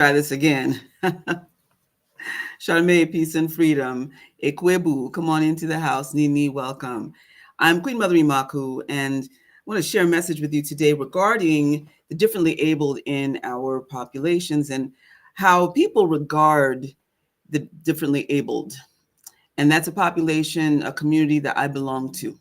Try this again. Charmaine, peace and freedom. Ekwebu, come on into the house. Nini, welcome. I'm Queen Mother Imaku, and I want to share a message with you today regarding the differently abled in our populations and how people regard the differently abled. And that's a population, a community that I belong to.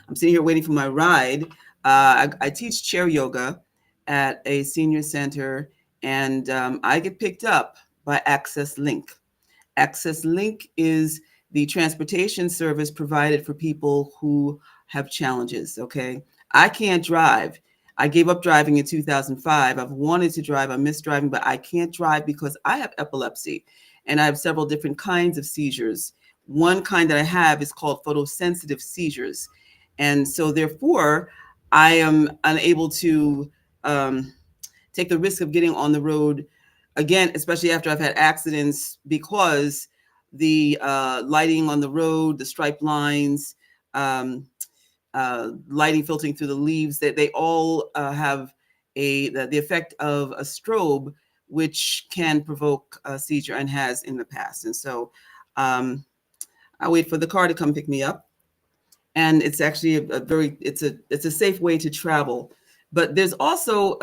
I'm sitting here waiting for my ride. I teach chair yoga at a senior center, and I get picked up by Access Link. Access Link is the transportation service provided for people who have challenges. Okay. I can't drive. I gave up driving in 2005. I've wanted to drive. I miss driving, but I can't drive because I have epilepsy and I have several different kinds of seizures. One kind that I have is called photosensitive seizures. And so, therefore, I am unable to take the risk of getting on the road again, especially after I've had accidents, because the lighting on the road, the stripe lines, lighting filtering through the leaves, that they all have the effect of a strobe, which can provoke a seizure and has in the past. And so I wait for the car to come pick me up, and it's actually it's a safe way to travel. But there's also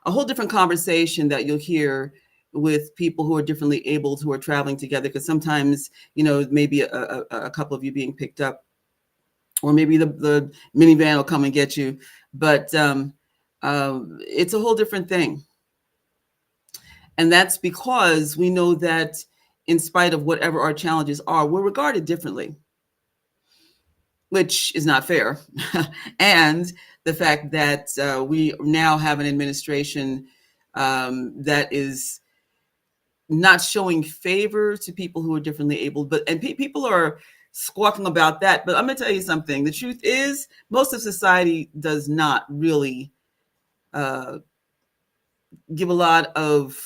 a whole different conversation that you'll hear with people who are differently abled who are traveling together, because sometimes, maybe a couple of you being picked up, or maybe the minivan will come and get you, but it's a whole different thing. And that's because we know that in spite of whatever our challenges are, we're regarded differently, which is not fair. And the fact that we now have an administration that is not showing favor to people who are differently abled, and people are squawking about that. But I'm going to tell you something. The truth is, most of society does not really give a lot of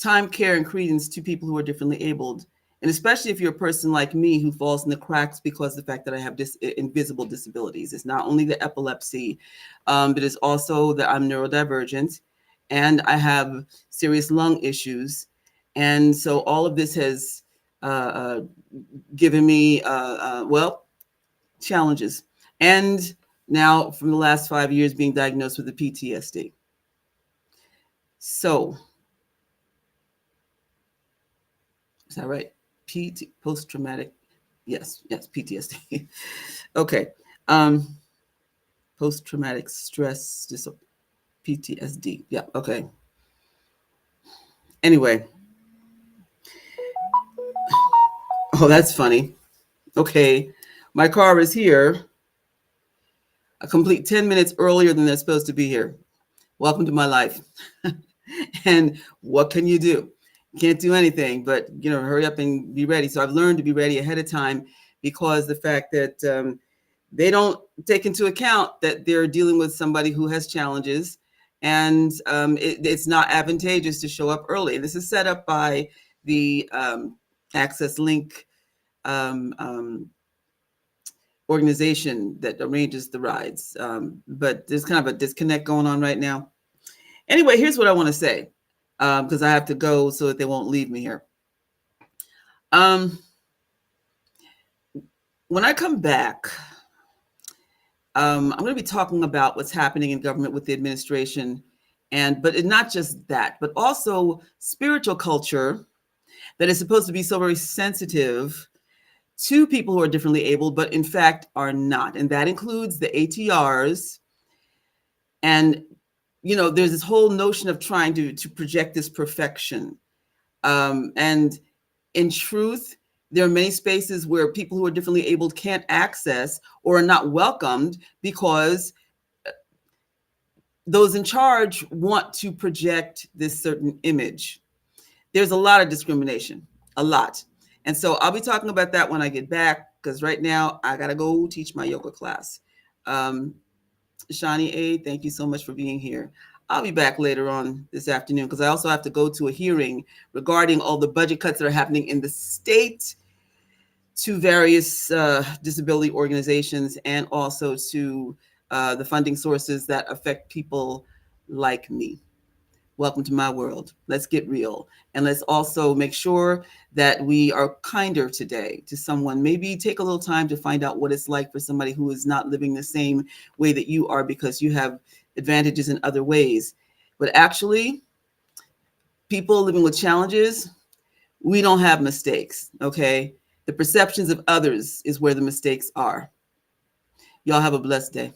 time, care, and credence to people who are differently abled. And especially if you're a person like me who falls in the cracks because of the fact that I have invisible disabilities. It's not only the epilepsy, but it's also that I'm neurodivergent and I have serious lung issues. And so all of this has given me, challenges. And now from the last 5 years being diagnosed with the PTSD. So, is that right? Post-traumatic, yes, PTSD. Okay. Post-traumatic stress disorder, PTSD. Yeah, okay. Anyway. Oh, that's funny. Okay. My car is here a complete 10 minutes earlier than they're supposed to be here. Welcome to my life. And what can you do? Can't do anything but hurry up and be ready. So I've learned to be ready ahead of time, because the fact that they don't take into account that they're dealing with somebody who has challenges, and it's not advantageous to show up early. And this is set up by the Access Link organization that arranges the rides. But there's kind of a disconnect going on right now. Anyway, here's what I want to say, because I have to go so that they won't leave me here. When I come back, I'm going to be talking about what's happening in government with the administration, but not just that, but also spiritual culture that is supposed to be so very sensitive to people who are differently abled, but in fact are not. And that includes the ATRs. And there's this whole notion of trying to project this perfection. And in truth, there are many spaces where people who are differently abled can't access or are not welcomed because those in charge want to project this certain image. There's a lot of discrimination, a lot. And so I'll be talking about that when I get back, because right now I got to go teach my yoga class. Shani A., thank you so much for being here. I'll be back later on this afternoon, because I also have to go to a hearing regarding all the budget cuts that are happening in the state to various disability organizations, and also to the funding sources that affect people like me. welcome to my world. Let's get real. And let's also make sure that we are kinder today to someone. Maybe take a little time to find out what it's like for somebody who is not living the same way that you are because you have advantages in other ways. But actually, people living with challenges, we don't have mistakes, okay? The perceptions of others is where the mistakes are. Y'all have a blessed day.